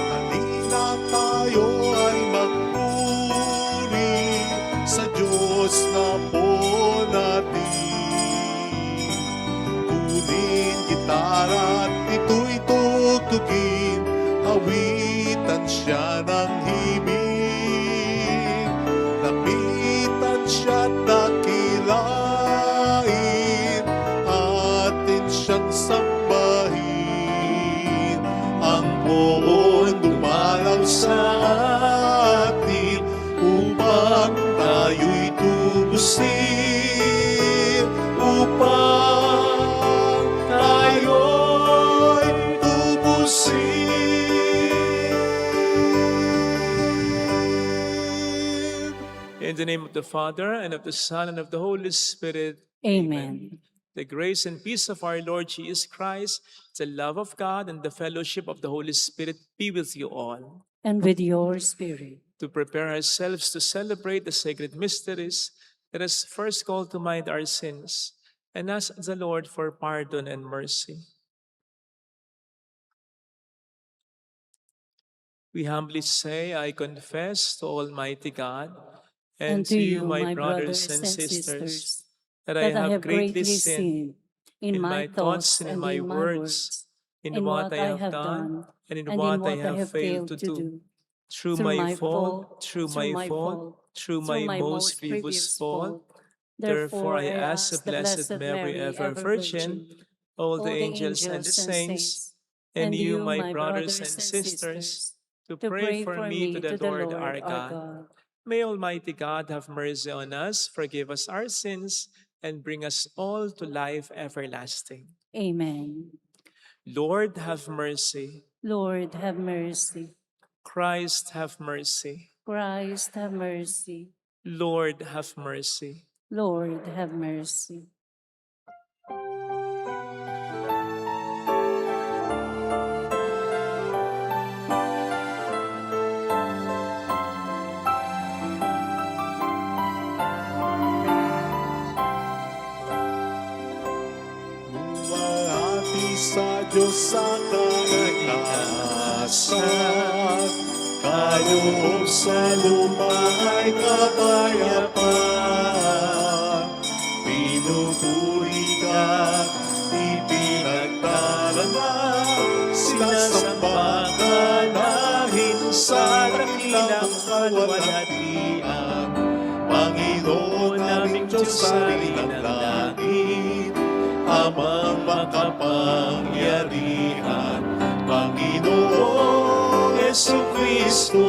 Halina tayo ay magpuri sa Diyos na po natin. Kunin gitara at ito'y tugtugin, awitan siya ng himig. Lapitan siya at dakilain, atin siyang sambahin. Ang poon dumalaw sa atin upang tayo'y tubusin, upang tayo'y tubusin. In the name of the Father, and of the Son, and of the Holy Spirit. Amen. The grace and peace of our Lord Jesus Christ, the love of God, and the fellowship of the Holy Spirit be with you all. And with your spirit. To prepare ourselves to celebrate the sacred mysteries, let us first call to mind our sins and ask the Lord for pardon and mercy. We humbly say, I confess to Almighty God and to you, my brothers and sisters, that I have greatly sinned in my thoughts and in my words, in what I have done and in what I have failed to do. Through my fault, through my most grievous fault. Therefore I ask the Blessed Mary, ever Virgin, all the angels and the saints, and you, my brothers and sisters, to pray for me to the Lord our God. May Almighty God have mercy on us, forgive us our sins, and bring us all to life everlasting. Amen. Lord, have mercy. Lord, have mercy. Christ, have mercy. Christ, have mercy. Lord, have mercy. Lord, have mercy. Luwalhati sa Diyos sa kaligtasan, kaloob sa lupa ay kapayapaan. Pinupuri ka, ipinagdarama, sinasamba ka dahil sa dakilang kalwalhatian. Panginoon naming Diyos sa ng langit, Amang makapangyarihan, Panginoong Jesucristo,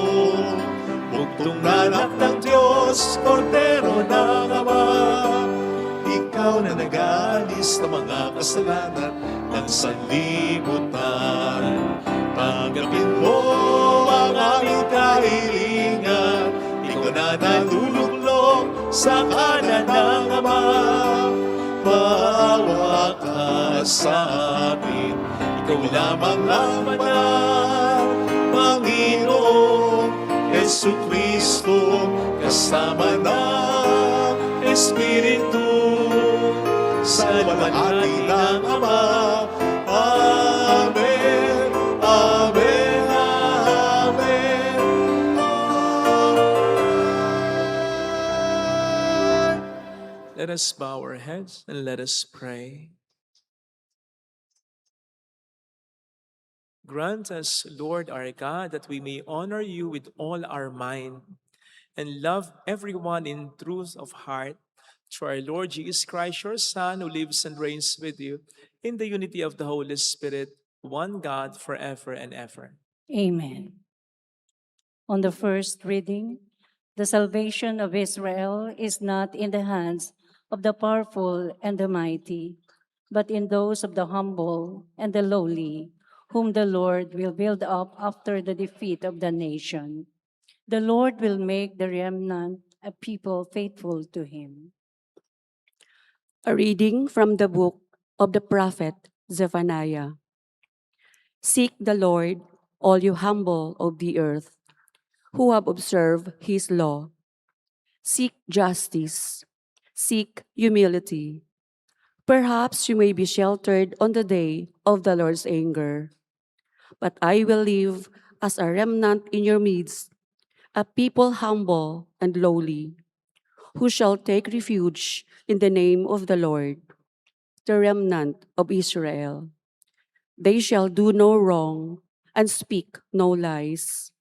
bugtong na anak ng Diyos, Kordero ng Ama. Ikaw na nag-aalis ng mga kasalanan ng sanlibutan. Tanggapin mo ang aming kahilingan, ikaw na naluluklok sa kanan ng Ama. Maawa ka sa amin, ikaw lamang ang banal, Panginoong Jesucristo, kasama ng Espiritu, sa walhati ng Ama. Amen, Amen, Amen, Amen. Let us bow our heads and let us pray. Grant us, Lord our God, that we may honor you with all our mind and love everyone in truth of heart, through our Lord Jesus Christ, your Son, who lives and reigns with you in the unity of the Holy Spirit, one God, forever and ever. Amen. On the first reading, the salvation of Israel is not in the hands of the powerful and the mighty, but in those of the humble and the lowly, whom the Lord will build up after the defeat of the nation. The Lord will make the remnant a people faithful to him. A reading from the book of the prophet Zephaniah. Seek the Lord, all you humble of the earth, who have observed his law. Seek justice. Seek humility. Perhaps you may be sheltered on the day of the Lord's anger. But I will live as a remnant in your midst, a people humble and lowly, who shall take refuge in the name of the Lord, the remnant of Israel. They shall do no wrong and speak no lies,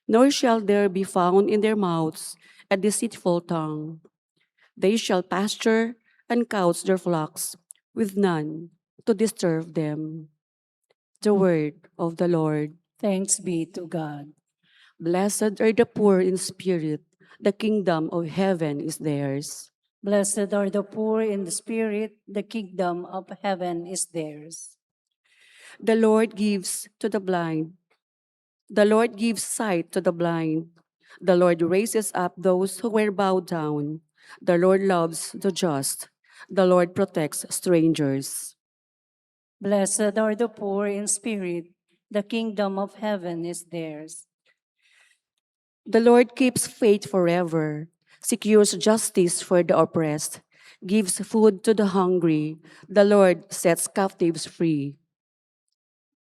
nor shall there be found in their mouths a deceitful tongue. They shall pasture and couch their flocks with none to disturb them. The word of the Lord. Thanks be to God. Blessed are the poor in spirit, the kingdom of heaven is theirs. Blessed are the poor in the spirit, the kingdom of heaven is theirs. The Lord gives to the blind. The Lord gives sight to the blind. The Lord raises up those who were bowed down. The Lord loves the just. The Lord protects strangers. Blessed are the poor in spirit, the kingdom of heaven is theirs. The Lord keeps faith forever, secures justice for the oppressed, gives food to the hungry. The Lord sets captives free.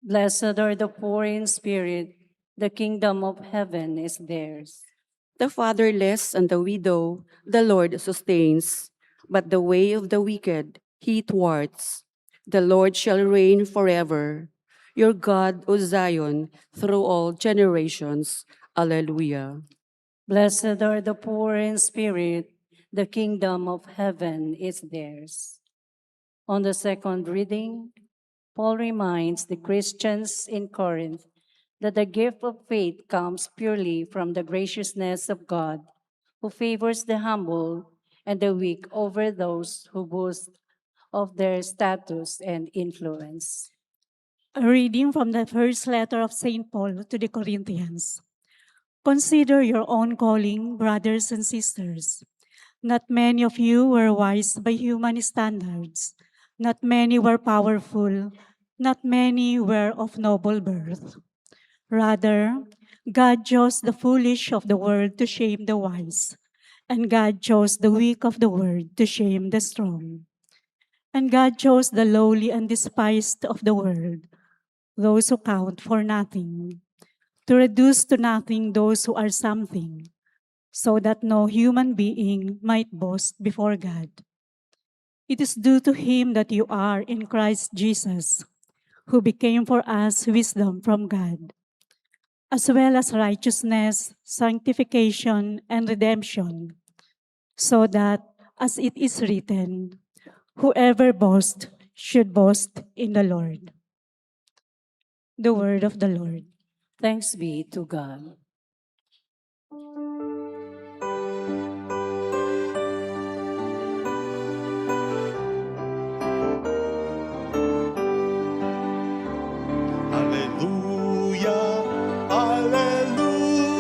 Blessed are the poor in spirit, the kingdom of heaven is theirs. The fatherless and the widow, the Lord sustains, but the way of the wicked he thwarts. The Lord shall reign forever, your God, O Zion, through all generations. Alleluia. Blessed are the poor in spirit, the kingdom of heaven is theirs. On the second reading, Paul reminds the Christians in Corinth that the gift of faith comes purely from the graciousness of God, who favors the humble and the weak over those who boast of their status and influence. A reading from the first letter of St. Paul to the Corinthians. Consider your own calling, brothers and sisters. Not many of you were wise by human standards. Not many were powerful. Not many were of noble birth. Rather, God chose the foolish of the world to shame the wise, and God chose the weak of the world to shame the strong. And God chose the lowly and despised of the world, those who count for nothing, to reduce to nothing those who are something, so that no human being might boast before God. It is due to him that you are in Christ Jesus, who became for us wisdom from God, as well as righteousness, sanctification, and redemption, so that, as it is written, whoever boasts should boast in the Lord. The word of the Lord. Thanks be to God. Alleluia, alleluia,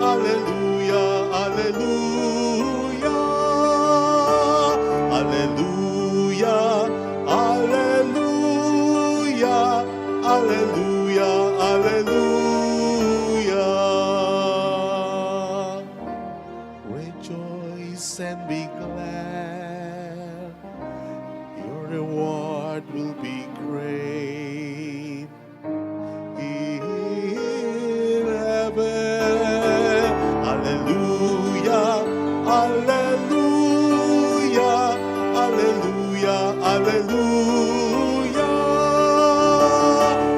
alleluia, alleluia. Alleluia, alleluia, alleluia, alleluia. Rejoice and be glad. Your reward will be great in heaven. Alleluia, alleluia, alleluia, alleluia.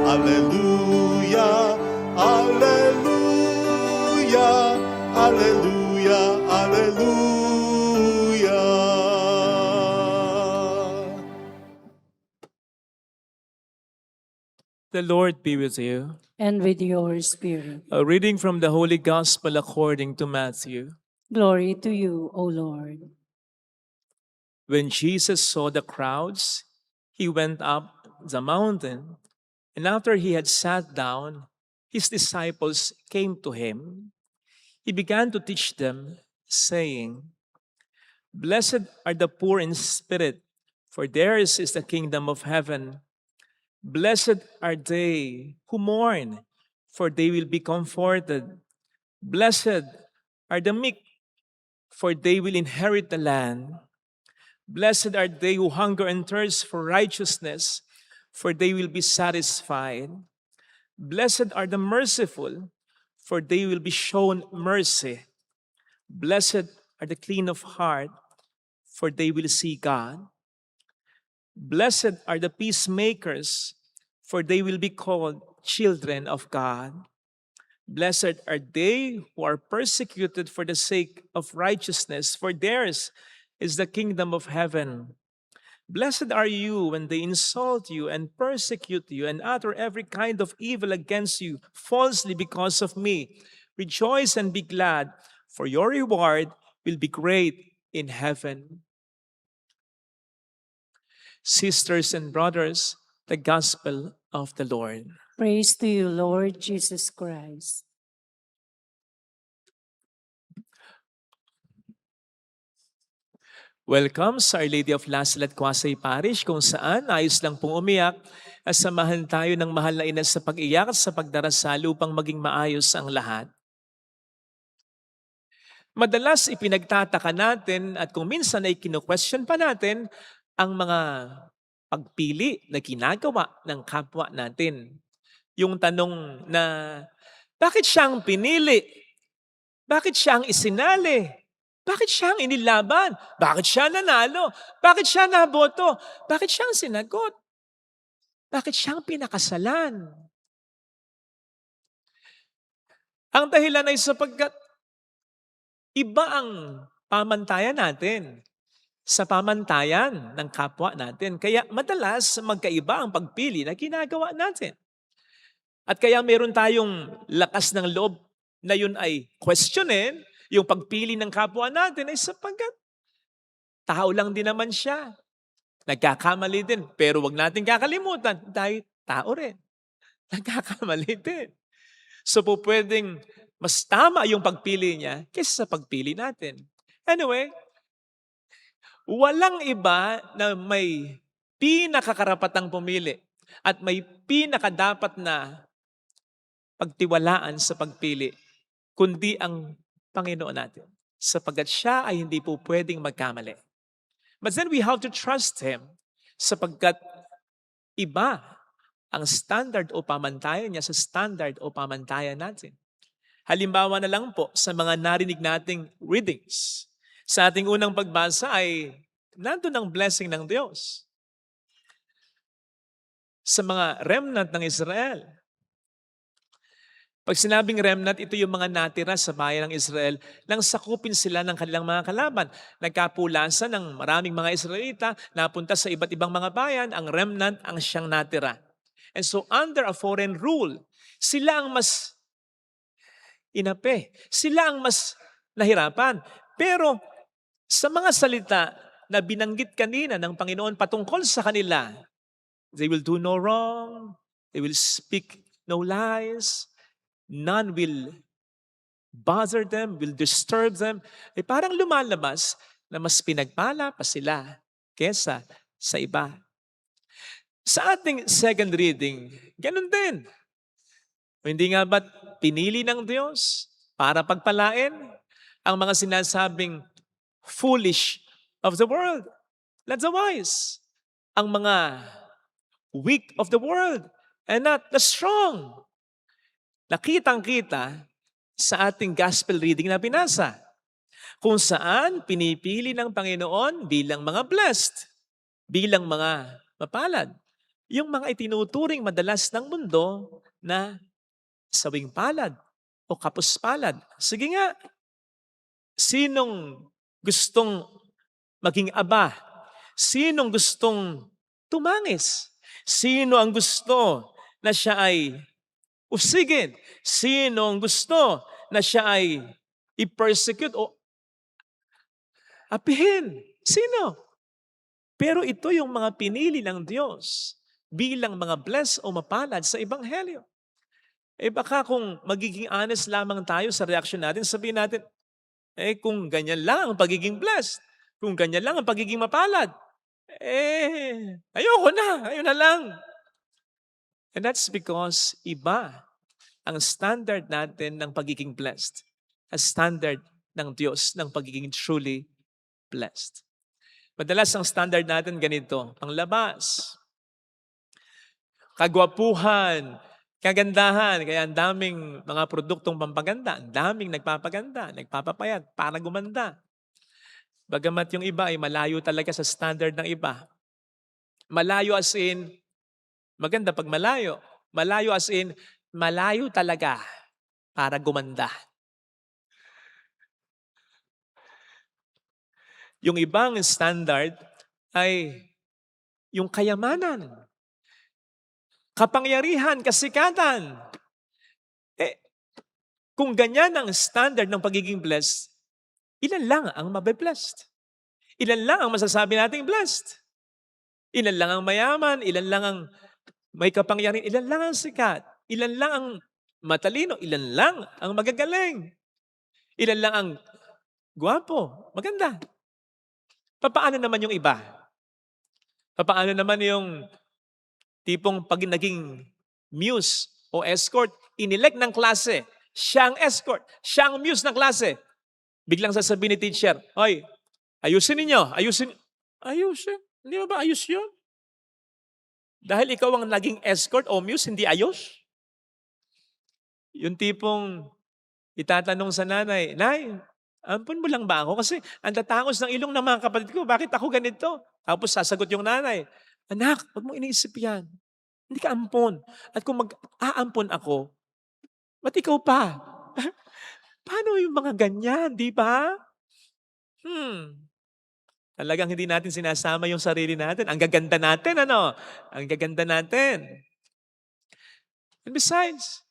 Alleluia, alleluia, alleluia, alleluia. The Lord be with you. And with your spirit. A reading from the Holy Gospel according to Matthew. Glory to you, O Lord. When Jesus saw the crowds, he went up the mountain, and after he had sat down, his disciples came to him. He began to teach them, saying, "Blessed are the poor in spirit, for theirs is the kingdom of heaven. Blessed are they who mourn, for they will be comforted. Blessed are the meek, for they will inherit the land. Blessed are they who hunger and thirst for righteousness, for they will be satisfied. Blessed are the merciful, for they will be shown mercy. Blessed are the clean of heart, for they will see God. Blessed are the peacemakers, for they will be called children of God. Blessed are they who are persecuted for the sake of righteousness, for theirs is the kingdom of heaven. Blessed are you when they insult you and persecute you and utter every kind of evil against you falsely because of me. Rejoice and be glad, for your reward will be great in heaven. Sisters and brothers, the gospel of the Lord. Praise to you, Lord Jesus Christ. Welcome sa Our Lady of La Salette Quasay Parish, kung saan ayos lang pong umiyak at samahan tayo ng mahal na ina sa pag-iyak at sa pagdarasal upang maging maayos ang lahat. Madalas ipinagtataka natin at kung minsan ay kino-question pa natin ang mga pagpili na ginagawa ng kapwa natin. Yung tanong na, bakit siya ang pinili? Bakit siya ang isinali? Bakit siya ang inilaban? Bakit siya nanalo? Bakit siya naboto? Bakit siya ang sinagot? Bakit siya ang pinakasalan? Ang dahilan ay sapagkat iba ang pamantayan natin sa pamantayan ng kapwa natin. Kaya madalas magkaiba ang pagpili na ginagawa natin. At kaya meron tayong lakas ng loob na yun ay questionin yung pagpili ng kapwa natin ay sapagkat tao lang din naman siya. Nagkakamali din. Pero wag natin kakalimutan, dahil tao rin. Nagkakamali din. So po pwedeng mas tama yung pagpili niya kaysa sa pagpili natin. Anyway, walang iba na may pinakakarapatang pumili at may pinakadapat na pagtiwalaan sa pagpili, kundi ang Panginoon natin. Sapagkat siya ay hindi po pwedeng magkamali. But then we have to trust Him sapagkat iba ang standard o pamantayan niya sa standard o pamantayan natin. Halimbawa na lang po sa mga narinig nating readings. Sa ating unang pagbasa ay nandun ang blessing ng Diyos sa mga remnant ng Israel. Pag sinabing remnant, ito yung mga natira sa bayan ng Israel nang sakupin sila ng kanilang mga kalaban. Nagkapulasan ng maraming mga Israelita, napunta sa iba't ibang mga bayan, ang remnant ang siyang natira. And so under a foreign rule, sila ang mas inape. Sila ang mas nahirapan. Pero sa mga salita na binanggit kanina ng Panginoon patungkol sa kanila, they will do no wrong, they will speak no lies, none will bother them, will disturb them. Ay parang lumalabas na mas pinagpala pa sila kesa sa iba. Sa ating second reading, ganun din. O hindi nga ba't pinili ng Diyos para pagpalain ang mga sinasabing foolish of the world, not the wise. Ang mga weak of the world and not the strong. Nakitang-kita sa ating gospel reading na binasa, kung saan pinipili ng Panginoon bilang mga blessed, bilang mga mapalad, yung mga itinuturing madalas ng mundo na sawing palad o kapuspalad. Sige nga, sinong gustong maging aba? Sinong gustong tumangis? Sino ang gusto na siya ay usigin? Sino ang gusto na siya ay i-persecute o apihin? Sino? Pero ito yung mga pinili ng Diyos bilang mga blessed o mapalad sa Ebanghelyo. Eh baka kung magiging honest lamang tayo sa reaksyon natin, sabihin natin, kung ganyan lang ang pagiging blessed, kung ganyan lang ang pagiging mapalad, ayoko na, ayun na lang. And that's because iba ang standard natin ng pagiging blessed, a standard ng Diyos ng pagiging truly blessed. Madalas ang standard natin ganito, ang labas, kagwapuhan, kagandahan, kaya ang daming mga produktong pampaganda, ang daming nagpapaganda, nagpapapayat para gumanda. Bagamat yung iba ay malayo talaga sa standard ng iba. Malayo as in, maganda pag malayo. Malayo as in, malayo talaga para gumanda. Yung ibang standard ay yung kayamanan, kapangyarihan, kasikatan. Kung ganyan ang standard ng pagiging blessed, ilan lang ang mabe-blessed? Ilan lang ang masasabi nating blessed? Ilan lang ang mayaman? Ilan lang ang may kapangyarihan? Ilan lang ang sikat? Ilan lang ang matalino? Ilan lang ang magagaling? Ilan lang ang gwapo? Maganda. Papaano naman yung iba? Papaano naman yung tipong pag naging muse o escort, inelect ng klase, siya ang escort, siya ang muse ng klase. Biglang sasabihin ni teacher, "Hoy, ayusin ninyo, ayusin." Ayusin? Hindi ba ayos yun? Dahil ikaw ang naging escort o muse, hindi ayos? Yung tipong itatanong sa nanay, "Nay, ampun mo lang ba ako? Kasi ang tatangos ng ilong ng mga kapatid ko, bakit ako ganito?" Tapos sasagot yung nanay, "Anak, huwag mo iniisip yan. Hindi ka ampon. At kung mag-aampon ako, ba't ikaw pa?" Paano yung mga ganyan, di ba? Talagang hindi natin sinasama yung sarili natin. Ang gaganda natin, ano? Ang gaganda natin. And besides,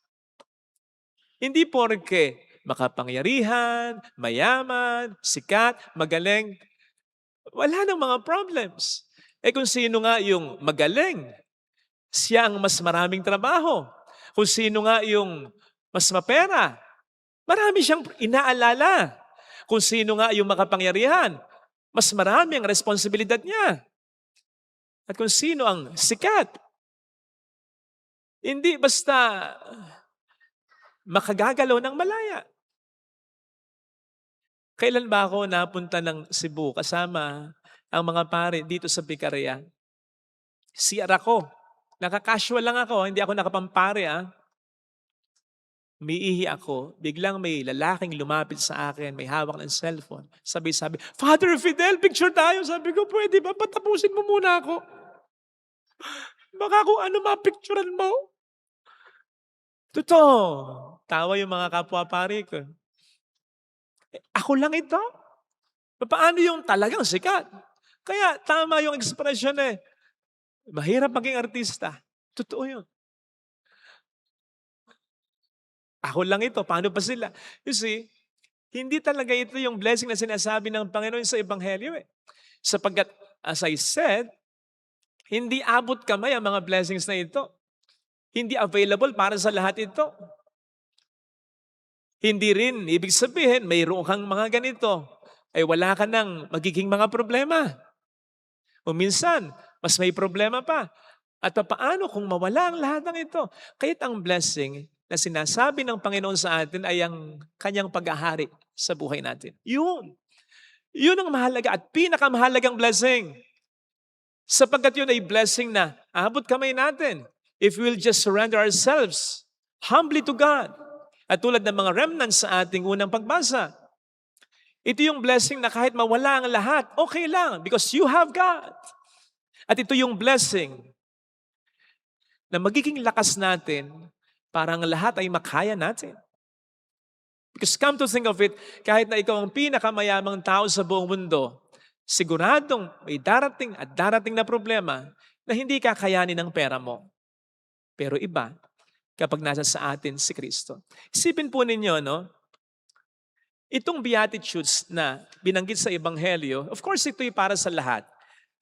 hindi porke makapangyarihan, mayaman, sikat, magaling, wala nang mga problems. Kung sino nga yung magaling, siya ang mas maraming trabaho. Kung sino nga yung mas mapera, marami siyang inaalala. Kung sino nga yung makapangyarihan, mas marami ang responsibilidad niya. At kung sino ang sikat, hindi basta makagagalaw ng malaya. Kailan ba ako napunta ng Cebu kasama ang mga pare dito sa Picaria? CR ako. Naka-casual lang ako, hindi ako nakapampare. Umiihi ako, biglang may lalaking lumapit sa akin, may hawak ng cellphone. Sabi, "Father Fidel, picture tayo." Sabi ko, "Pwede ba? Patapusin mo muna ako. Baka kung ano mapicturean mo." Totoo. Tawa yung mga kapwa-pari ko. Ako lang ito? Paano yung talagang sikat? Kaya tama yung ekspresyon mahirap maging artista. Totoo yun. Ako lang ito, paano pa sila? You see, hindi talaga ito yung blessing na sinasabi ng Panginoon sa Ebanghelyo. Sapagkat, as I said, hindi abot kamay ang mga blessings na ito. Hindi available para sa lahat ito. Hindi rin, ibig sabihin, mayroon kang mga ganito, ay wala ka nang magiging mga problema. O minsan, mas may problema pa. At paano kung mawala ang lahat ng ito? Kaya't ang blessing na sinasabi ng Panginoon sa atin ay ang kanyang paghahari sa buhay natin. Yun. Yun ang mahalaga at pinakamahalagang blessing. Sapagkat yun ay blessing na abot kamay natin if we'll just surrender ourselves humbly to God. At tulad ng mga remnants sa ating unang pagbasa, ito yung blessing na kahit mawala ang lahat, okay lang because you have God. At ito yung blessing na magiging lakas natin para ang lahat ay makaya natin. Because come to think of it, kahit na ikaw ang pinakamayamang tao sa buong mundo, siguradong may darating at darating na problema na hindi kakayanin ng pera mo. Pero iba, kapag nasa sa atin si Kristo. Isipin po ninyo, no? Itong Beatitudes na binanggit sa Ebanghelyo, of course ito'y para sa lahat.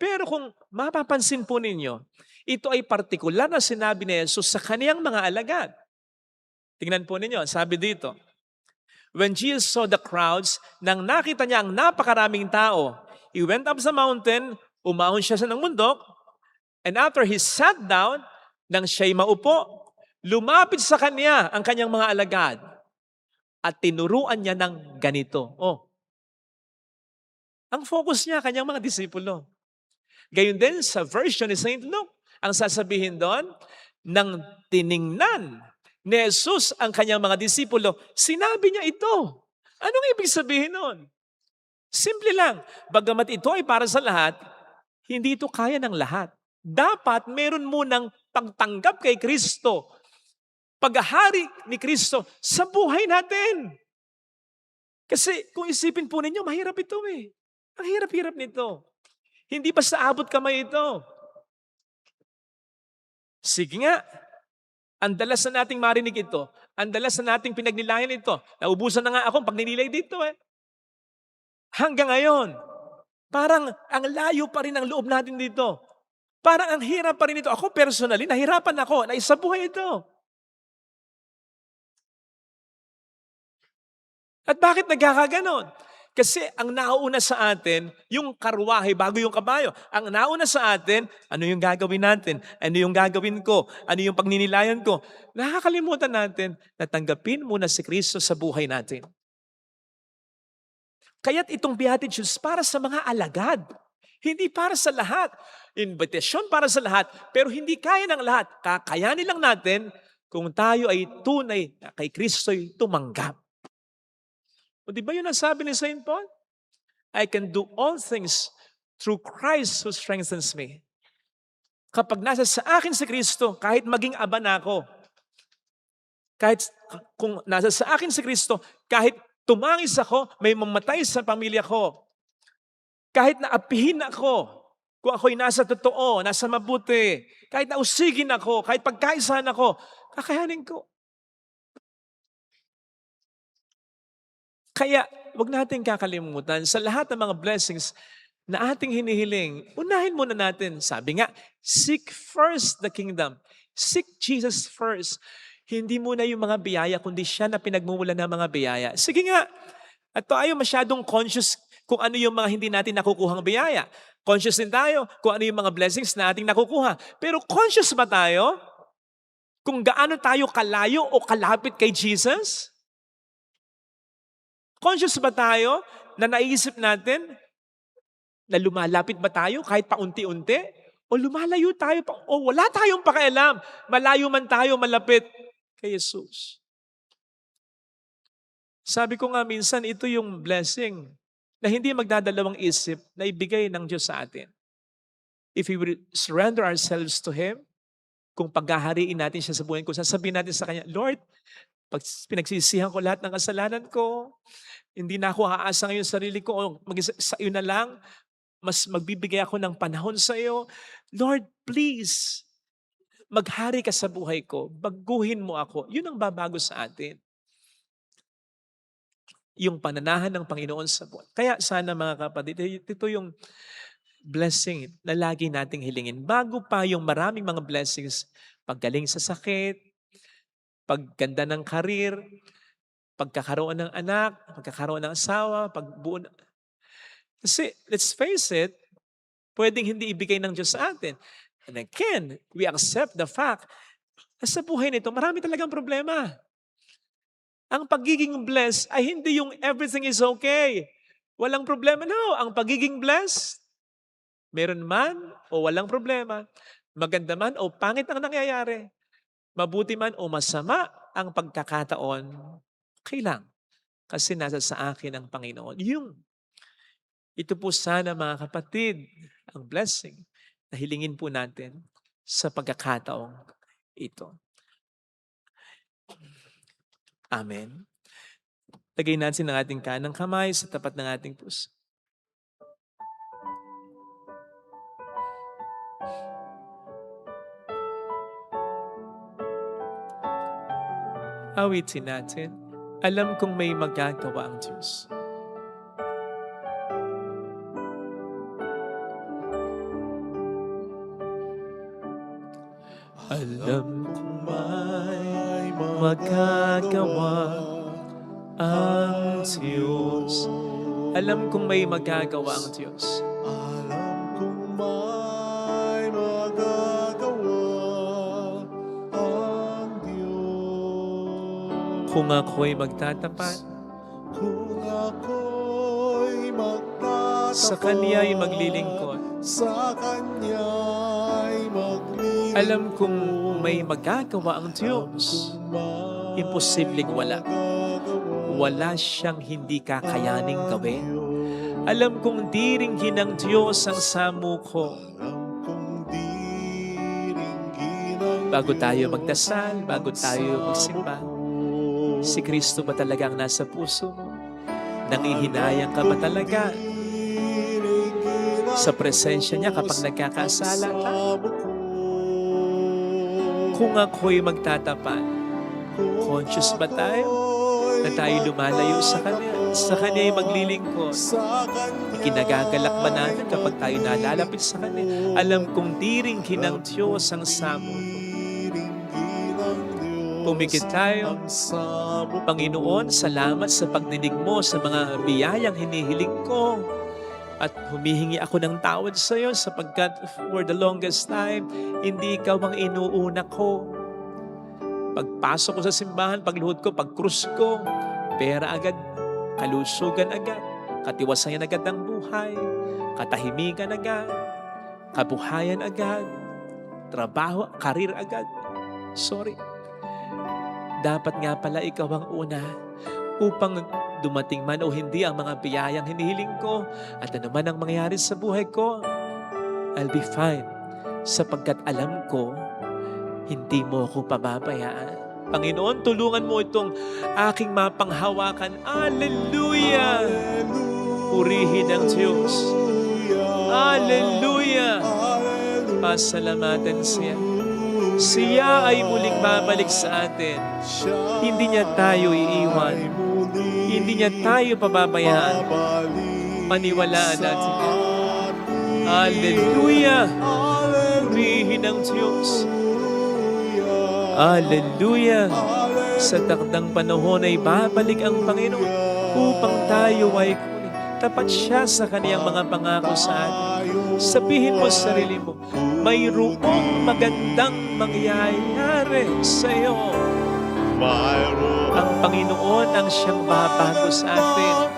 Pero kung mapapansin po ninyo, ito ay partikular na sinabi ni Jesus sa kaniyang mga alagad. Tingnan po ninyo, sabi dito, when Jesus saw the crowds, nang nakita niya ang napakaraming tao, he went up sa mountain, umahon siya sa ng bundok, and after he sat down, nang siya'y maupo, lumapit sa kanya ang kanyang mga alagad at tinuruan niya ng ganito. Oh, ang focus niya, kanyang mga disipulo. Gayon din sa version ni St. Luke, ang sasabihin doon, nang tiningnan ni Jesus ang kanyang mga disipulo, sinabi niya ito. Anong ibig sabihin nun? Simple lang, bagamat ito ay para sa lahat, hindi ito kaya ng lahat. Dapat meron munang pagtanggap kay Kristo, paghahari ni Kristo sa buhay natin. Kasi kung isipin po ninyo, mahirap ito eh. Ang hirap-hirap nito. Hindi pa sa abot kamay ito. Sige nga, ang dalas na nating marinig ito, ang dalas na nating pinagnilayan ito, naubusan na nga akong pagninilay dito eh. Hanggang ngayon, parang ang layo pa rin ang loob natin dito. Parang ang hirap pa rin ito. Ako personally, nahirapan ako na isabuhay ito. At bakit nagkakaganon? Kasi ang nauna sa atin, yung karwahe bago yung kabayo. Ang nauna sa atin, ano yung gagawin natin? Ano yung gagawin ko? Ano yung pagninilayan ko? Nakakalimutan natin na tanggapin muna si Kristo sa buhay natin. Kaya't itong Beatitudes para sa mga alagad. Hindi para sa lahat. Invitation para sa lahat, pero hindi kaya ng lahat. Kakayanin lang natin kung tayo ay tunay na kay Kristo'y tumanggap. O di ba yun ang sabi ni St. Paul? I can do all things through Christ who strengthens me. Kapag nasa sa akin si Kristo, kahit maging aba na ako, kahit kung nasa sa akin si Kristo, kahit tumangis ako, may mamatay sa pamilya ko, kahit naapihin ako, kung ako'y nasa totoo, nasa mabuti, kahit nausigin ako, kahit pagkaisahan ako, kakayanin ko. Kaya, wag natin kakalimutan, sa lahat ng mga blessings na ating hinihiling, unahin muna natin. Sabi nga, seek first the kingdom. Seek Jesus first. Hindi muna yung mga biyaya, kundi siya na pinagmumulan ng mga biyaya. Sige nga, at tayo masyadong conscious kung ano yung mga hindi natin nakukuhang biyaya. Conscious din tayo kung ano yung mga blessings na ating nakukuha. Pero conscious ba tayo kung gaano tayo kalayo o kalapit kay Jesus? Conscious ba tayo na naisip natin na lumalapit ba tayo kahit paunti-unti? O lumalayo tayo o wala tayong pakialam, malayo man tayo malapit kay Jesus? Sabi ko nga minsan, ito yung blessing na hindi magdadalawang isip na ibigay ng Diyos sa atin. If we will surrender ourselves to Him, kung paghahariin natin siya sa buhay ko, sasabihin natin sa Kanya, Lord, pag pinagsisihan ko lahat ng kasalanan ko, hindi na ako aasa ngayon sa sarili ko, o sa iyo na lang, mas magbibigay ako ng panahon sa iyo. Lord, please, maghari ka sa buhay ko, baguhin mo ako. Yun ang babago sa atin. Yung pananahan ng Panginoon sa buhay. Kaya sana mga kapatid, ito yung blessing na lagi nating hilingin. Bago pa yung maraming mga blessings, paggaling sa sakit, pagganda ng karir, pagkakaroon ng anak, pagkakaroon ng asawa, pagbuo ng... Kasi, let's face it, pwedeng hindi ibigay ng Diyos sa atin. And again, we accept the fact na sa buhay nito, marami talagang problema. Ang pagiging blessed ay hindi yung everything is okay. Walang problema. No, ang pagiging blessed, meron man o walang problema, maganda man o pangit ang nangyayari, mabuti man o masama ang pagkakataon, kailang. Kasi nasa sa akin ang Panginoon. Ito po sana mga kapatid, ang blessing na hilingin po natin sa pagkakataong ito. Amen. Lagay natin ang ating kanang kamay sa tapat ng ating puso. Awitin natin, alam kong may magagawa ang Diyos. Alam kong may magagawa ang Diyos. Alam kong may magagawa ang Diyos. Alam kong may magagawa ang Diyos. Kung ako'y magtatapat, kung ako'y magtatapat, sa Kaniya'y maglilingkod. sa Kanya'y maglilingkod. Alam kong may magagawa ang Diyos. Imposibleng wala. Wala siyang hindi kakayaning gawin. Alam kong diringgin ng Diyos ang samo ko. Bago tayo magdasal, bago tayo magsimba, si Kristo ba talaga ang nasa puso mo? Nangihinayang ka ba talaga sa presensya niya kapag nagkakasala ka? Kung ako'y magtatapat, conscious ba tayo na tayo lumalayo sa Kanya? Sa Kanya'y maglilingkod. Ikinagagalak ba natin kapag tayo nalalapit sa Kanya? Alam kong diringgin ng Diyos ang samo ko. Pumikit tayo. Panginoon, salamat sa pagdinig mo sa mga biyayang hinihiling ko. At humihingi ako ng tawad sa iyo sapagkat for the longest time, hindi ikaw ang inuuna ko. Pagpasok ko sa simbahan, pagluhod ko, pagkrus ko, pera agad, kalusugan agad, katiwasayan agad ng buhay, katahimikan agad, kabuhayan agad, trabaho, karir agad. Sorry. Dapat nga pala ikaw ang una upang dumating man o hindi ang mga biyayang hinihiling ko at ano man ang mangyayari sa buhay ko, I'll be fine sapagkat alam ko hindi mo ako pababayaan. Panginoon, tulungan mo itong aking mapanghawakan. Alleluia! Purihin ang Diyos. Alleluia! Pasalamatan siya. Siya ay muling babalik sa atin. Hindi niya tayo iiwan. Hindi niya tayo pababayaan. Paniwalaan natin yan. Alleluia! Purihin ang Diyos. Alleluia! Sa takdang panahon ay babalik ang Panginoon upang tayo ay kunin. Tapat siya sa kaniyang mga pangako sa atin. Sabihin mo sa sarili mo, mayroong magandang mangyayari sa iyo. Ang Panginoon ang siyang babago sa atin.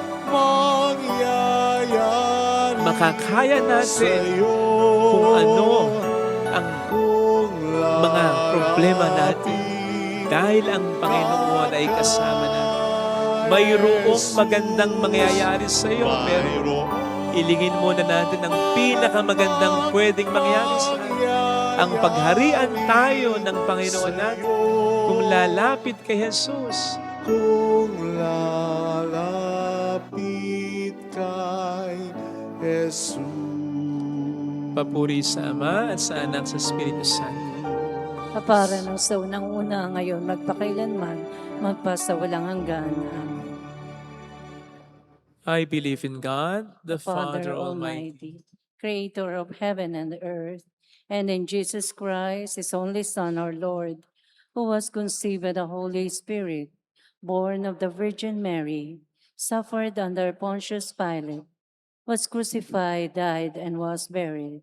Makakaya natin kung ano ang mga problema natin dahil ang Panginoon ay kasama natin. Mayroong magandang mangyayari sa iyo, pero ilingin muna natin ang pinakamagandang pwedeng mangyari sa atin. Ang pagharian tayo ng Panginoon natin kung lalapit kay Jesus. Kung lalapit kay Jesus. Papuri sa Ama at sa Anak sa Espiritu Santo. Kapara ng sa unang-una ngayon, magpakailanman, magpasawalang hanggan. Amen. I believe in God, the Father Father Almighty, Creator of heaven and earth, and in Jesus Christ, His only Son, our Lord, who was conceived by the Holy Spirit, born of the Virgin Mary, suffered under Pontius Pilate, was crucified, died, and was buried.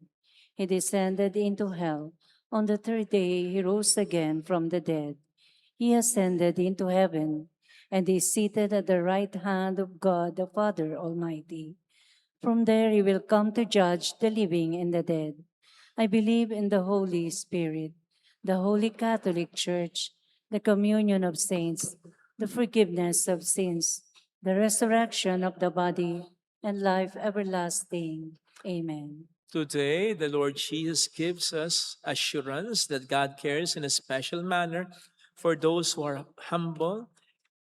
He descended into hell. On the third day, He rose again from the dead. He ascended into heaven, and is seated at the right hand of God the Father Almighty. From there He will come to judge the living and the dead. I believe in the Holy Spirit, the Holy Catholic Church, the communion of saints, the forgiveness of sins, the resurrection of the body, and life everlasting. Amen. Today, the Lord Jesus gives us assurance that God cares in a special manner for those who are humble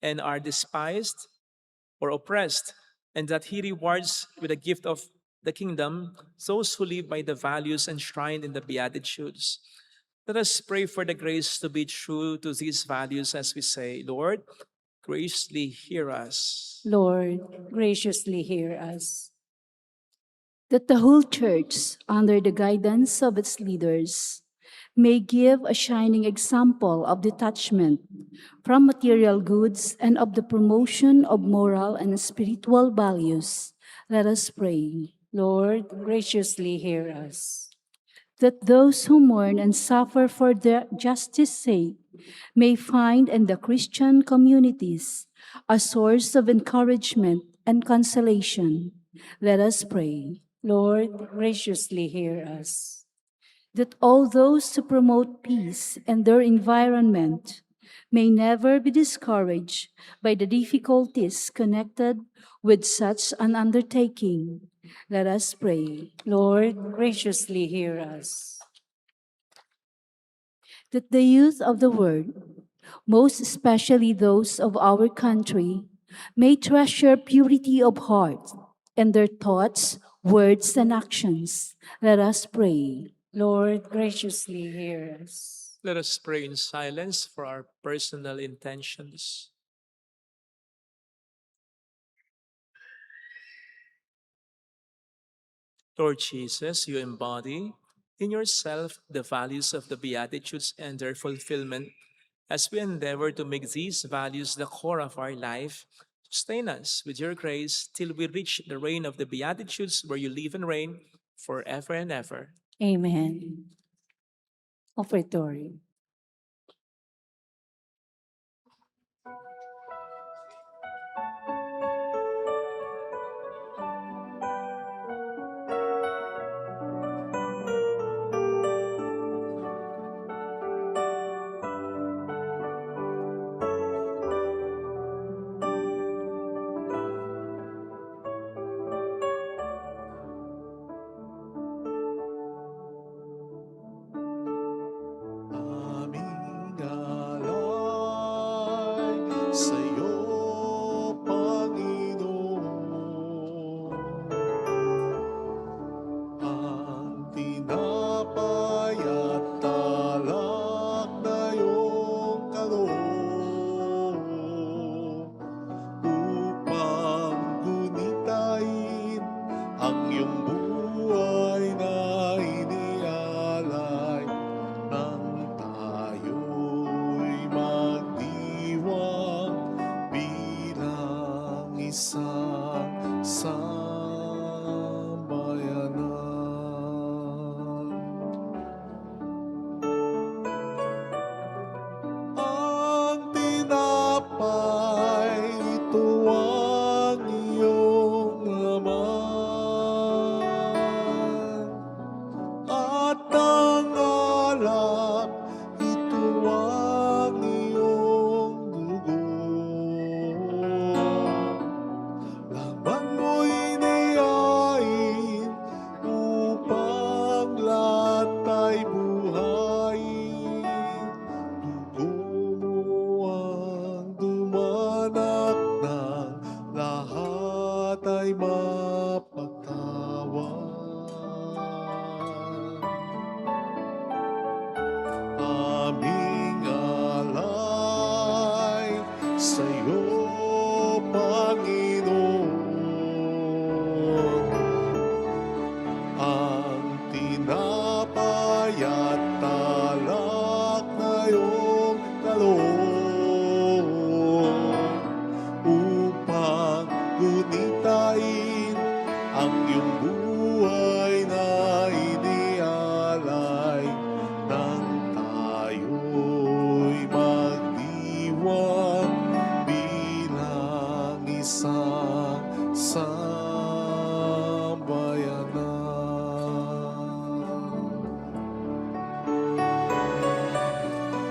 and are despised or oppressed, and that He rewards with a gift of the kingdom those who live by the values enshrined in the Beatitudes. Let us pray for the grace to be true to these values as we say, Lord, graciously hear us. Lord, graciously hear us. That the whole church, under the guidance of its leaders, may give a shining example of detachment from material goods and of the promotion of moral and spiritual values. Let us pray. Lord, graciously hear us. that those who mourn and suffer for their justice sake may find in the Christian communities a source of encouragement and consolation. Let us pray. Lord, graciously hear us. That all those who promote peace in their environment may never be discouraged by the difficulties connected with such an undertaking. Let us pray. Lord, graciously hear us. That the youth of the world, most especially those of our country, may treasure purity of heart in their thoughts, words, and actions. Let us pray. Lord, graciously hear us. Let us pray in silence for our personal intentions. Lord Jesus, you embody in yourself the values of the Beatitudes and their fulfillment. As we endeavor to make these values the core of our life, sustain us with your grace till we reach the reign of the Beatitudes where you live and reign forever and ever. Amen. Offertory. Aming alay sa'yo, Panginoon. Ang tinapay at talak na iyong kaloob upang gunitain ang iyong buhay na inialay nang tayo'y magdiwang bilang isang sambayanan. Ang tinapay, ito ang iyong laman. At ang alak, ito ang iyong dugo. Laman mo'y inihain upang lahat ay buhayin. Dugo mo ang dumanak ng lahat ay mapagtawan. Aming alay sa'yo, Panginoon. Ang tinapay at talak na iyong kaloob upang gunitain ang iyong buhay na inialay nang tayo'y magdiwang bilang isang sambayanan.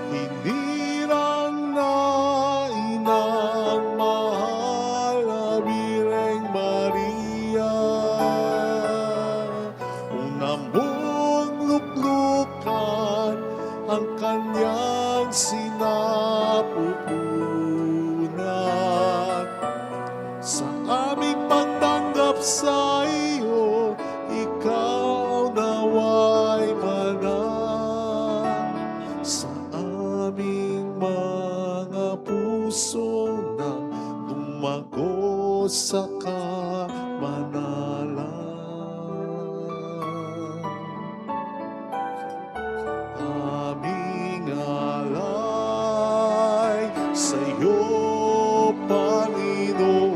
Hinirang na inang mahal na Birheng Maria, unang mong luklukan ang kanyang sinapupunan. Sa aming pagtanggap sa iyo, ikaw nawa'y manan. Sa aming mga puso nang tumago sa kamanalan. Aming alay sa'yo, Panginoon.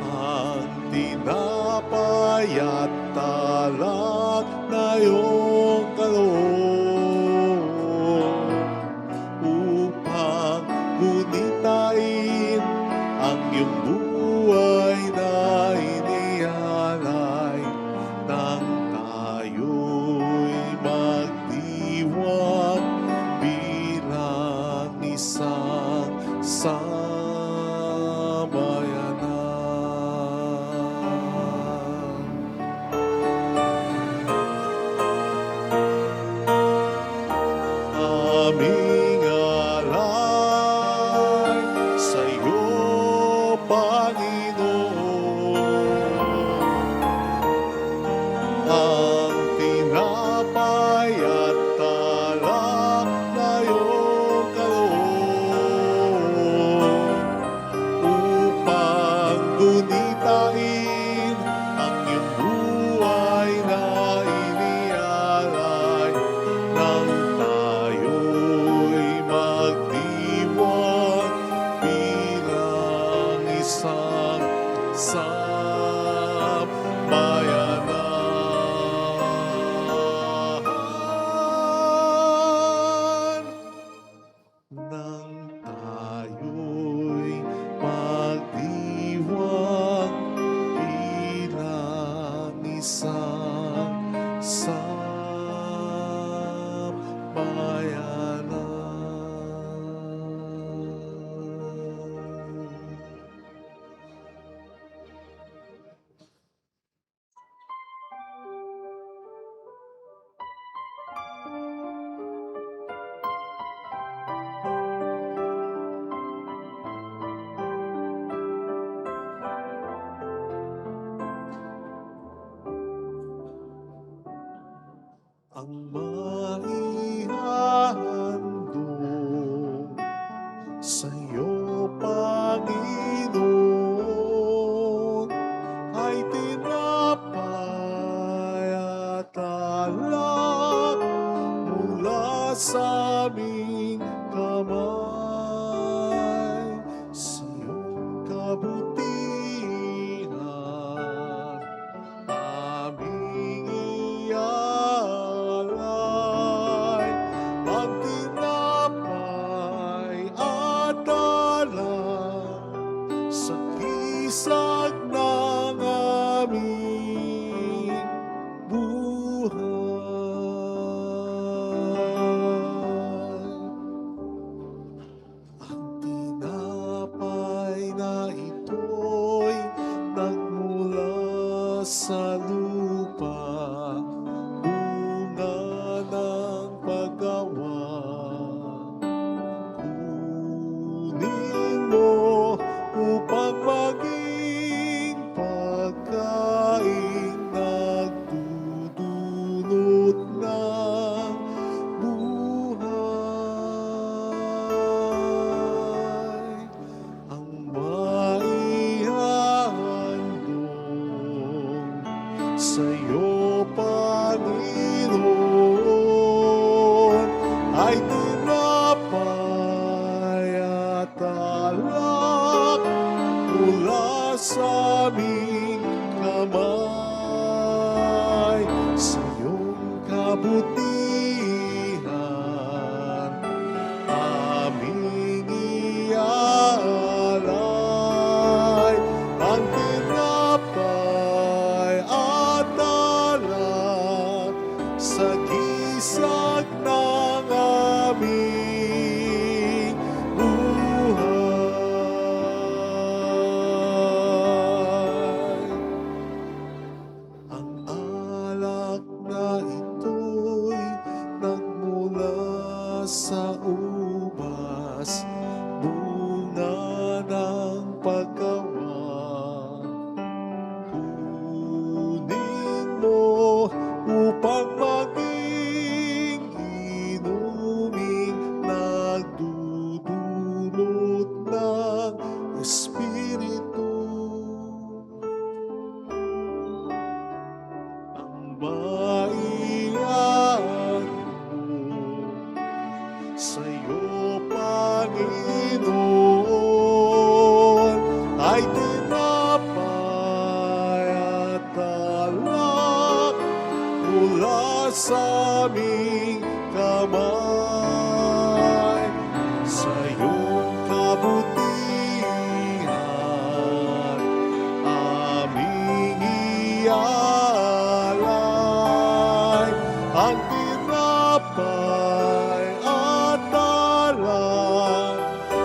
Ang tinapay at alak na iyong kaloob upang gunitain ang iyong buhay na inialay nang tayo'y magdiwang bilang isang sambayanan. Aming alay sa iyo, Panginoon, ang tinapay at alak na iyong kaloob upang gunitain ang iyong buhay na inialay nang tayo'y magdiwang bilang isang sambayanan. Nang tayo'y magdiwang bilang isang sambayanan. Ang maihandog sa iyo, Panginoon, ay tinapay at alak mula sa aming kamay. Sa iyong kabutihan aming ialay ang tinapay at alak sa kisag ng aming buhay. Ang tinapay na ito'y nagmula sa lupa, bunga ng paggawa. Kunin mo upang maging pagkain nagdudulot ng buhay. Ang maihandog sa iyo, Panginoon, ay tinapay at alak mula sa aming kamay. Sa iyong kabutihan aming ialay ang tinapay at alak sa gisag ng aming buhay.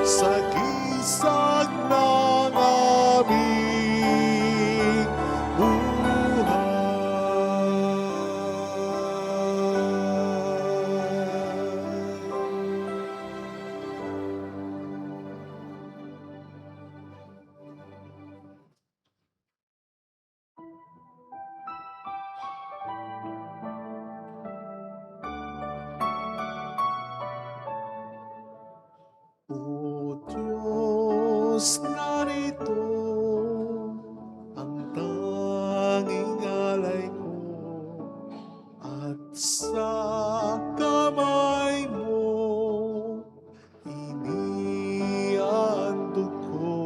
sa gisag ng aming buhay. O Diyos, narito ang tanging alay ko at sa kamay mo iniandog ko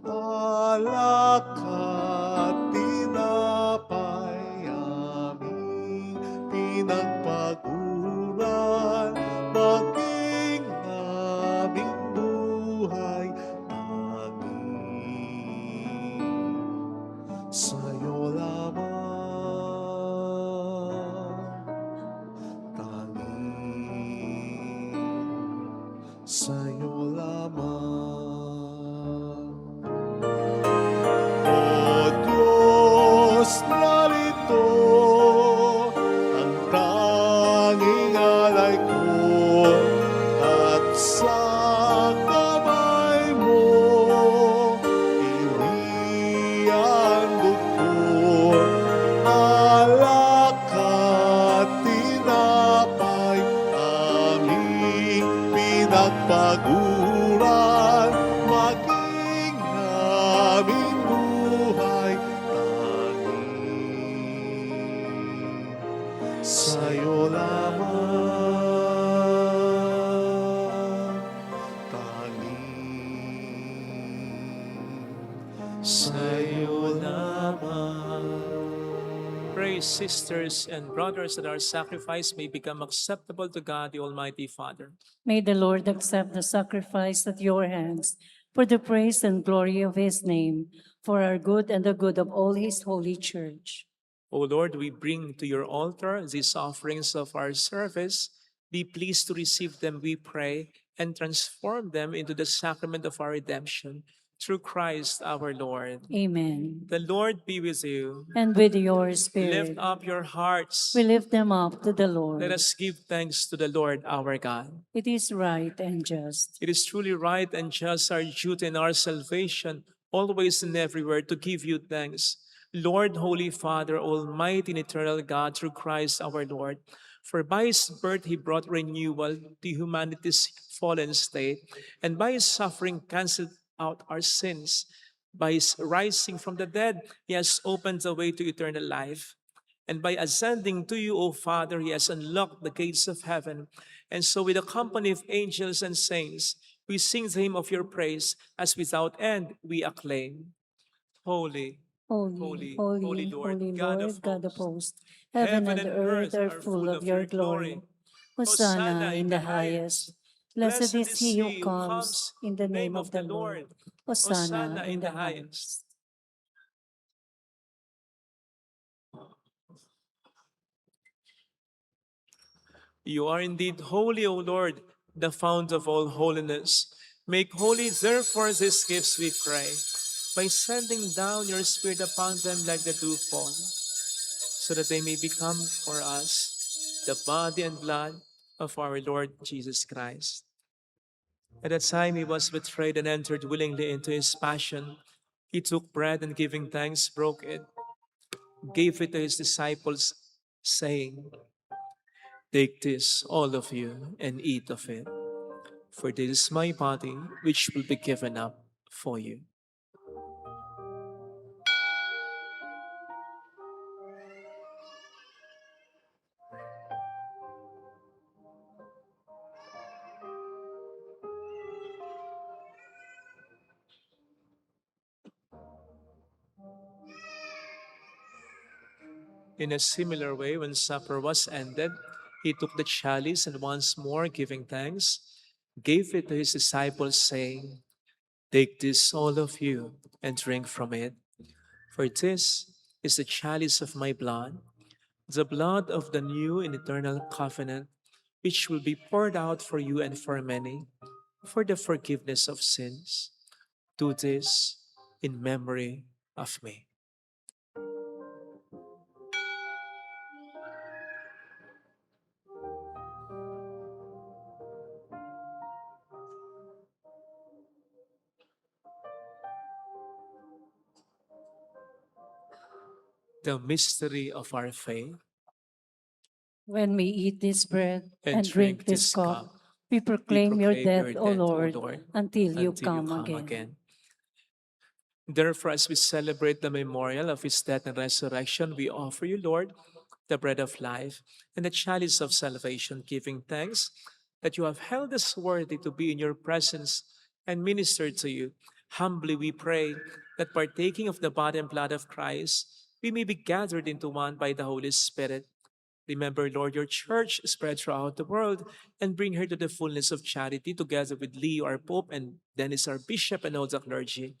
alak at tinapay aming pinagpaguran maging aming buhay tanging sa'yo lamang tanging sa'yo lamang. O Diyos, narito ang tanging alay ko at sa kamay mo iniandog ko alak at tinapay aming pinagpaguran maging aming buhay tanging sa'yo lamang tanging sa'yo lamang. Pray, sisters and brothers, that our sacrifice may become acceptable to God, the Almighty Father. May the Lord accept the sacrifice at your hands for the praise and glory of his name, for our good and the good of all his holy church. O Lord, we bring to your altar these offerings of our service. Be pleased to receive them, we pray, and transform them into the sacrament of our redemption. Through Christ our Lord. Amen. The Lord be with you. And with your Lift spirit, up your hearts. we lift them up to the Lord. Let us give thanks to the Lord our God. It is right and just. It is truly right and just, our duty and our salvation, always and everywhere, to give you thanks. Lord, Holy Father, Almighty and eternal God, through Christ our Lord. For by his birth he brought renewal to humanity's fallen state, and by his suffering canceled out our sins. By his rising from the dead, he has opened the way to eternal life. And by ascending to you, O Father, he has unlocked the gates of heaven. And so with a company of angels and saints, we sing the hymn of your praise, as without end we acclaim. Holy, Holy, Holy, holy, Lord, holy God Lord, of God of hosts. hosts. Heaven and earth are full of your glory. Hosanna in the highest. Blessed is he who comes in the name of the Lord. Hosanna in the highest. You are indeed holy, O Lord, the fount of all holiness. Make holy, therefore, these gifts, we pray, by sending down your Spirit upon them like the dewfall, so that they may become for us the body and blood of our Lord Jesus Christ. At the time he was betrayed and entered willingly into his passion, he took bread and giving thanks, broke it, gave it to his disciples, saying, "Take this, all of you, and eat of it, for this is my body, which will be given up for you." In a similar way, when supper was ended, he took the chalice and once more giving thanks, gave it to his disciples, saying, "Take this, all of you, and drink from it. For this is the chalice of my blood, the blood of the new and eternal covenant, which will be poured out for you and for many for the forgiveness of sins. Do this in memory of me. The mystery of our faith. When we eat this bread And and drink drink this this cup, cup, we We proclaim your proclaim death, your O death, O Lord, Lord, until you until you come come again. again. Therefore, as we celebrate the memorial of his death and resurrection, we offer you, Lord, the bread of life and the chalice of salvation, giving thanks that you have held us worthy to be in your presence and minister to you. Humbly we pray that partaking of the body and blood of Christ, we may be gathered into one by the Holy Spirit. Remember, Lord, your church spread throughout the world and bring her to the fullness of charity, together with Leo, our Pope, and Dennis, our Bishop, and all the clergy.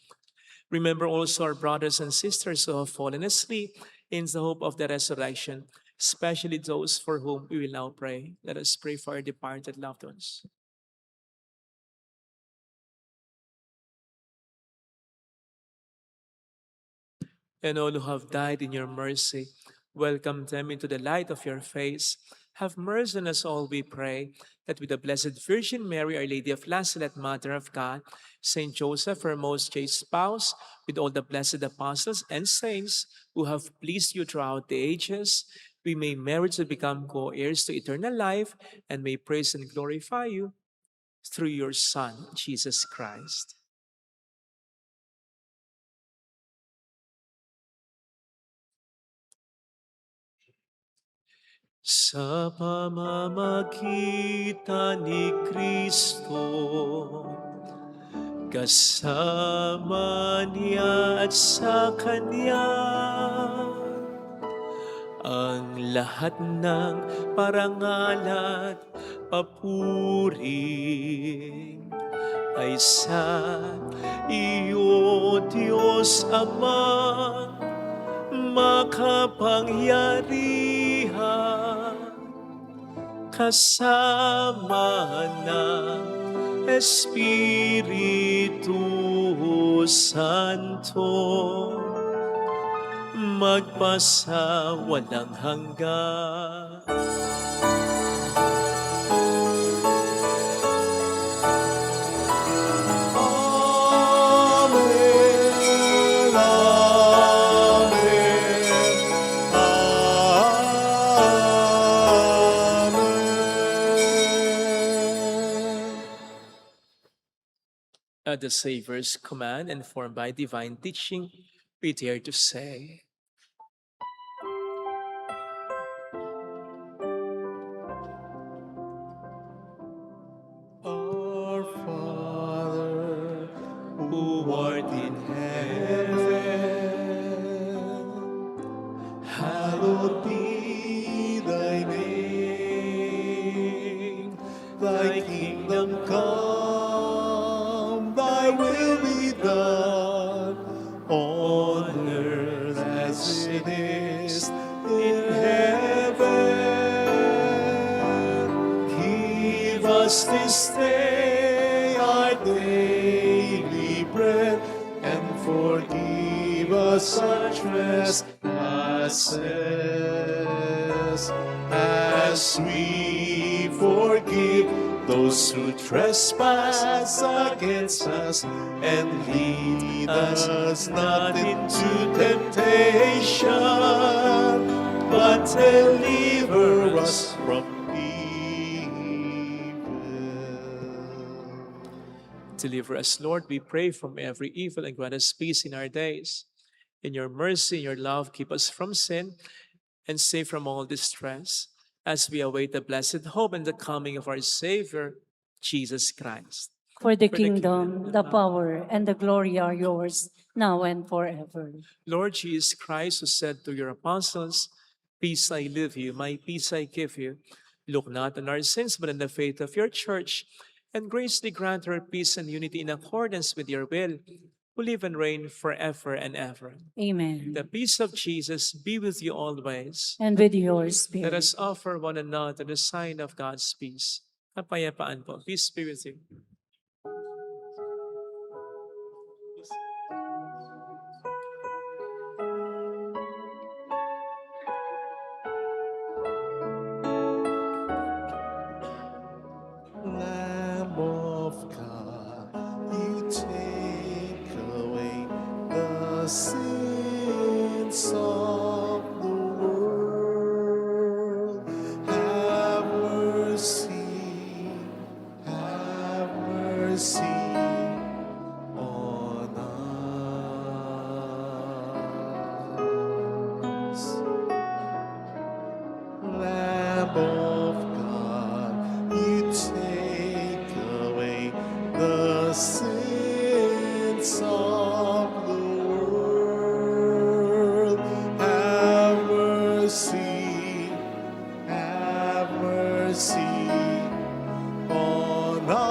Remember also our brothers and sisters who have fallen asleep in the hope of the resurrection, especially those for whom we will now pray. Let us pray for our departed loved ones. And all who have died in your mercy, welcome them into the light of your face. Have mercy on us all, we pray, that with the Blessed Virgin Mary, Our Lady of Lazaret, Mother of God, Saint Joseph, her most chaste spouse, with all the blessed apostles and saints who have pleased you throughout the ages, we may merit to become co-heirs to eternal life and may praise and glorify you through your Son, Jesus Christ. Sa pamamagitan ni Kristo, kasama niya at sa Kanya, ang lahat ng parangal at papuri ay sa iyo, Diyos Ama, makapangyarihan, kasama ng Espiritu Santo, magpasa walang hanggan. Amen. Amen. Amen. At the Savior's command, and formed by divine teaching, we dare to say, Our Father, who art in heaven, hallowed be thy name. Thy kingdom come, thy will be done, on earth as it is in heaven. Give us this day our daily bread, and forgive us our trespasses, as we forgive those who trespass against us. And lead us not into temptation, but deliver us from evil. Deliver us, Lord, we pray, from every evil, and grant us peace in our days. In your mercy and your love, keep us from sin and save from all distress, as we await the blessed hope and the coming of our Savior, Jesus Christ. For the For the kingdom, kingdom, the power, and the glory are yours, now and forever. Lord Jesus Christ, who said to your apostles, "Peace I leave you, my peace I give you," look not on our sins, but on the faith of your church, and graciously grant her peace and unity in accordance with your will, who live and reign forever and ever. Amen. The peace of Jesus be with you always. And with your Let spirit. us offer one another the sign of God's peace. Kapayapaan po. Peace be with you. sins of the world. Have mercy, have mercy on us. Lamb of God, you take away the sins of the world. Have mercy, have mercy on us.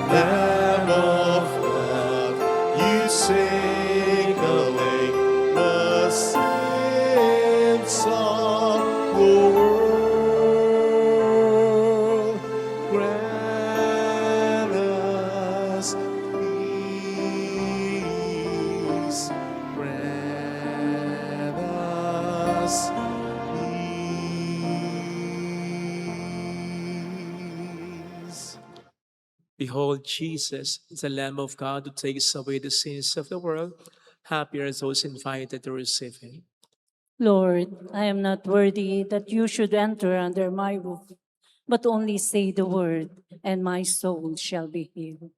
Lamb of God, you take away the sins of the world. Grant us peace. Grant us peace. Behold, Jesus, the Lamb of God who takes away the sins of the world. Happy are those invited to receive him. Lord, I am not worthy that you should enter under my roof, but only say the word, and my soul shall be healed.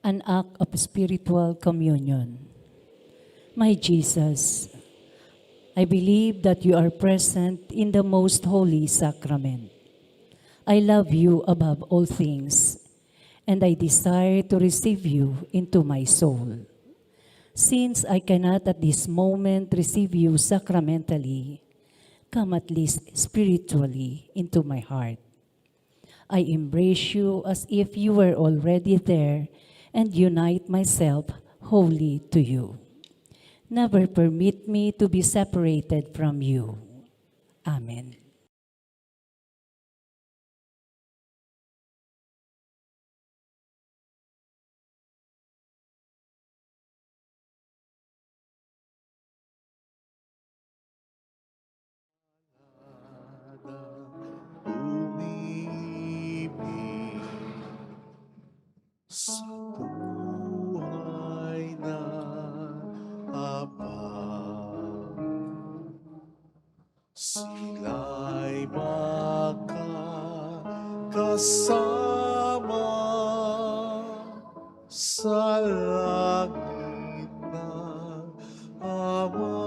An act of spiritual communion. My Jesus, I believe that you are present in the most holy sacrament. I love you above all things, and I desire to receive you into my soul. Since I cannot at this moment receive you sacramentally, come at least spiritually into my heart. I embrace you as if you were already there and unite myself wholly to you. Never permit me to be separated from you. Amen. Umibig sa buhay na habang sila'y makakasama sa langit ng Ama.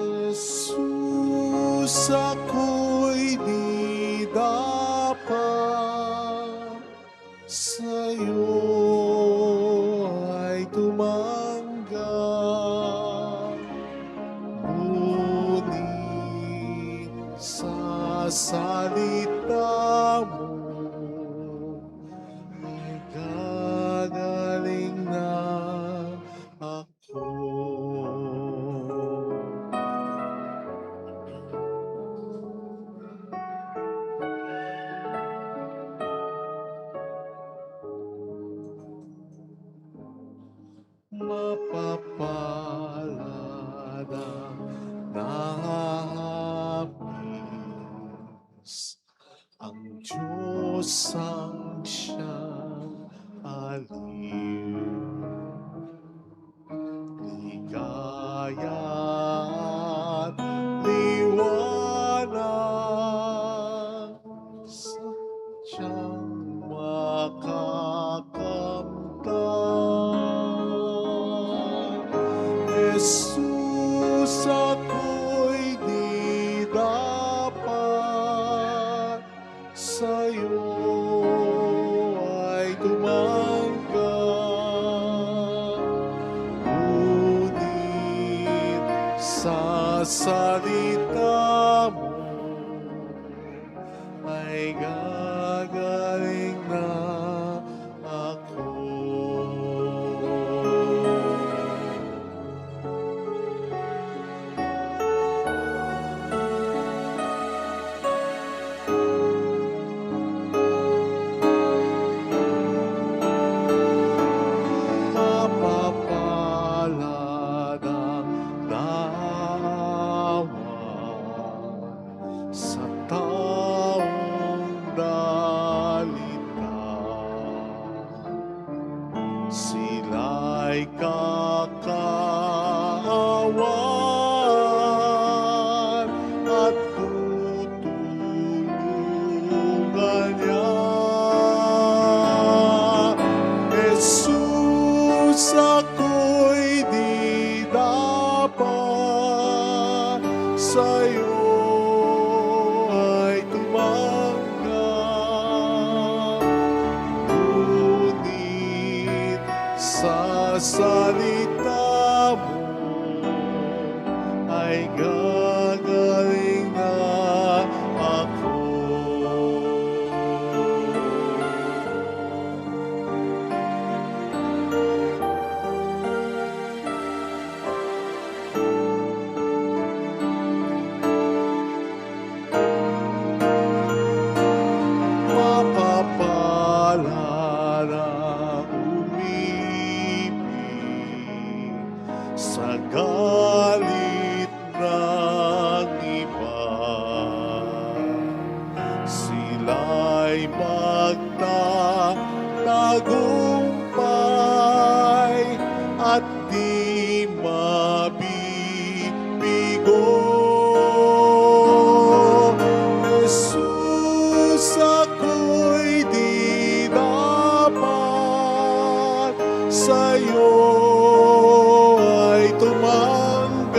Jesus, ako'y di dapat sa'yo ay tumanggap, ngunit sa salita mo ay gagaling na ako. Mapapalad ang nahahapis, ang Diyos ang siyang aliw. Ligaya at liwanag sa siyang makakamtan. Jesus, ako'y di dapat sa'yo ay tumanggap, ngunit sa salita mo ay gagaling na salita mo ay gagaling na ako. Mapapala na umibig sa galit ng iba. Sila'y magtatagumpay at di mabibigo. Jesus, ako'y di dapat sa'yo ay tumanggap.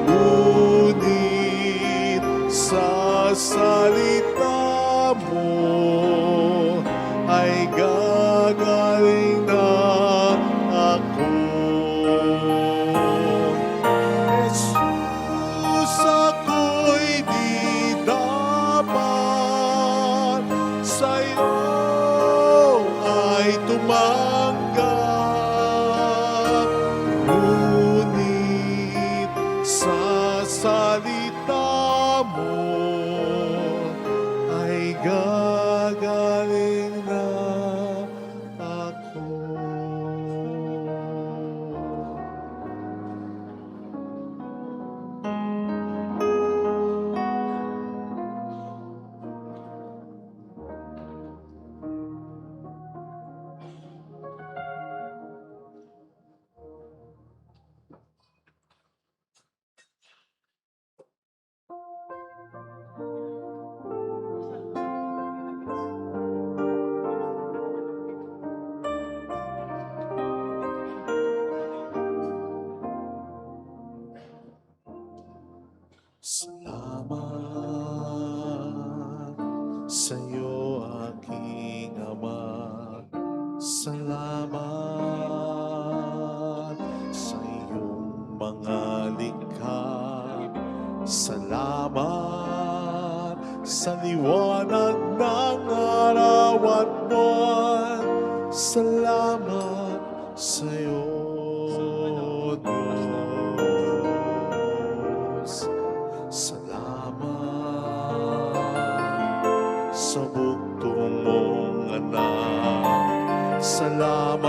Ngunit sa salita mo ay gagaling na ako. Jesus, ako'y di dapat sa'yo ay tumanggap. Ngunit sa salita mo ay gagaling na ako. Salamat sa'yo, aking Ama. Salamat sa iyong mga likha. Salamat sa liwanag ng araw at buwan. Salamat sa'yo, Diyos. Salamat sa bugtong mong anak. Salamat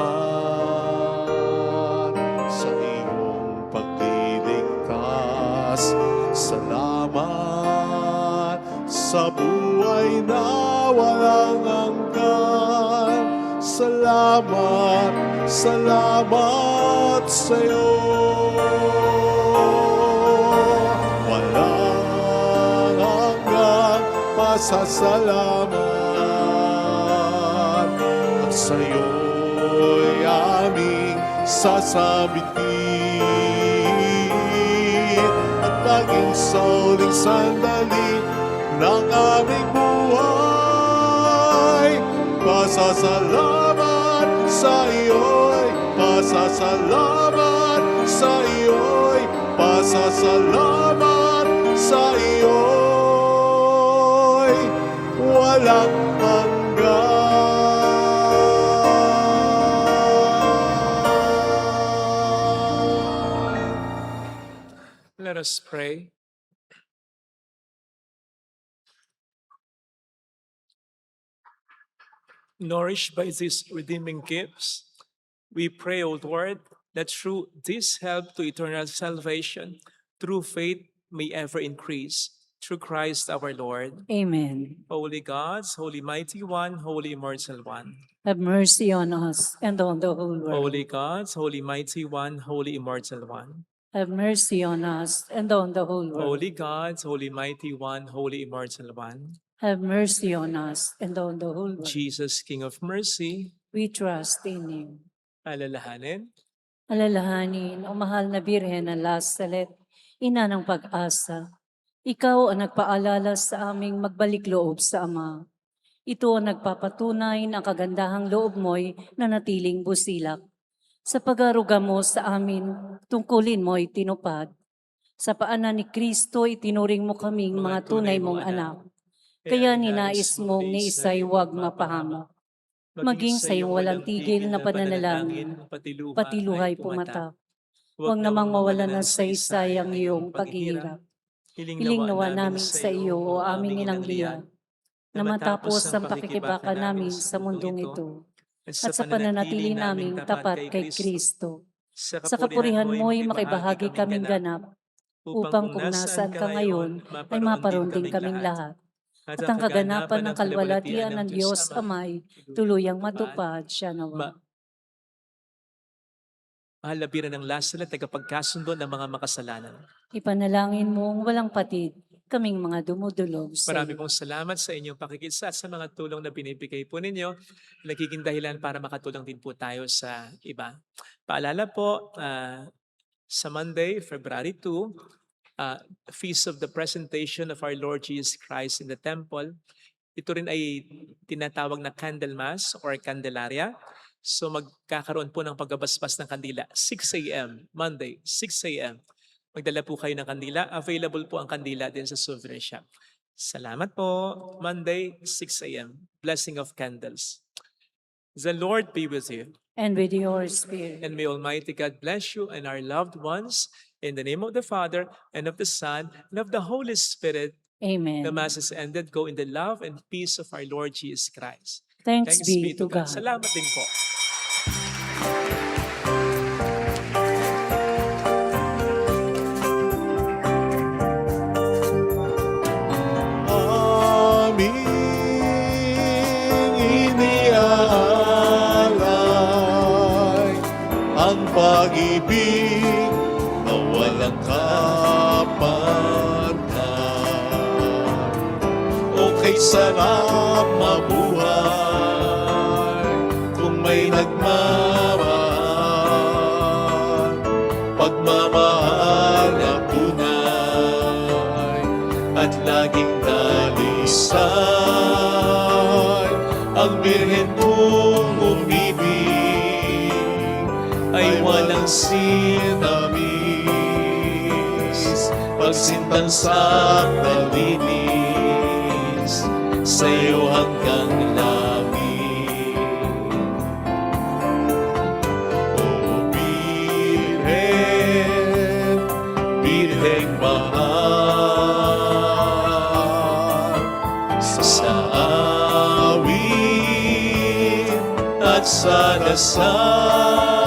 sa iyong pagliligtas. Salamat sa buhay na walang hanggan. Salamat, salamat sa'yo. Walang hanggan pasasalamat. At sa'yo'y aming sasabitin. At laging sa uling sandali ng aming buhay, pasasalamat sa iyo'y, pasasalamat sa iyo'y, pasasalamat sa iyo'y walang hanggan. Let us pray. Nourished by these redeeming gifts, we pray, O Lord, that through this help to eternal salvation, through faith may ever increase. Through Christ our Lord. Amen. Holy Gods, Holy Mighty One, Holy Immortal One. Have mercy on us and on the whole world. Holy Gods, Holy Mighty One, Holy Immortal One. Have mercy on us and on the whole world. Holy Gods, Holy Mighty One, Holy Immortal One. Have mercy on us and on the whole world. Jesus, King of Mercy, We trust in you. alalahanin, Alalahanin, o mahal na Birhen ng Lazaret, ina ng pag-asa. Ikaw ang nagpaalala sa aming magbalik loob sa Ama. Ito ang nagpapatunay na ang kagandahang loob mo'y nanatiling busilak. Sa pag-aruga mo sa amin, tungkulin mo'y tinupad. Sa paanan ni Kristo, itinuring mo kaming mga tunay mong anak. Kaya ninais mong ni isa'y huwag mapahamak. Maging sa iyong walang tigil na pananalangin, pati luhay pumatak. Huwag namang mawalan ng saysay ang iyong paghihirap. Hiling nawa namin sa iyo o aming inangliyan, na matapos ang pakikibaka namin sa mundong ito, at sa pananatili naming tapat kay Kristo. Sa kapurihan mo'y makibahagi kaming ganap, upang kung nasaan ka ngayon, ay maparoon din kaming lahat. At ang kaganapan ng kalwalatian ng Diyos Amay, tuluyang matupad siya nawa. Mahal na biran ng lasal at tagapagkasundo ng mga makasalanan. Ipanalangin mong walang patid, kaming mga dumudulog sa Marami iyo. pong salamat sa inyong pakikisa at sa mga tulong na binibigay po ninyo. Nagiging dahilan para makatulong din po tayo sa iba. Paalala po, sa Monday, February 2, Feast of the Presentation of our Lord Jesus Christ in the Temple. Ito rin ay tinatawag na Candle Mass or Candelaria. So magkakaroon po ng pagbabasbas ng kandila, 6 a.m., Monday, 6 a.m. Magdala po kayo ng kandila. Available po ang kandila din sa souvenir shop. Salamat po. Monday, 6 a.m. Blessing of candles. The Lord be with you. And with your spirit. And may Almighty God bless you and our loved ones. In the name of the Father, and of the Son, and of the Holy Spirit. Amen. The Mass is ended. Go in the love and peace of our Lord Jesus Christ. Thanks be to God. Salamat din po. Aming iniaalay ang pag-ibig na walang kapantay. O kay sarap mabuhay kung may nagmamahal, pagmamahal na tunay at laging dalisay. Ang Birhen kong umibig ay walang sinamis, pagsintang sa kalinis sa'yo hanggang langit. O Birhen, Birheng mahal, sa awit at sa dasal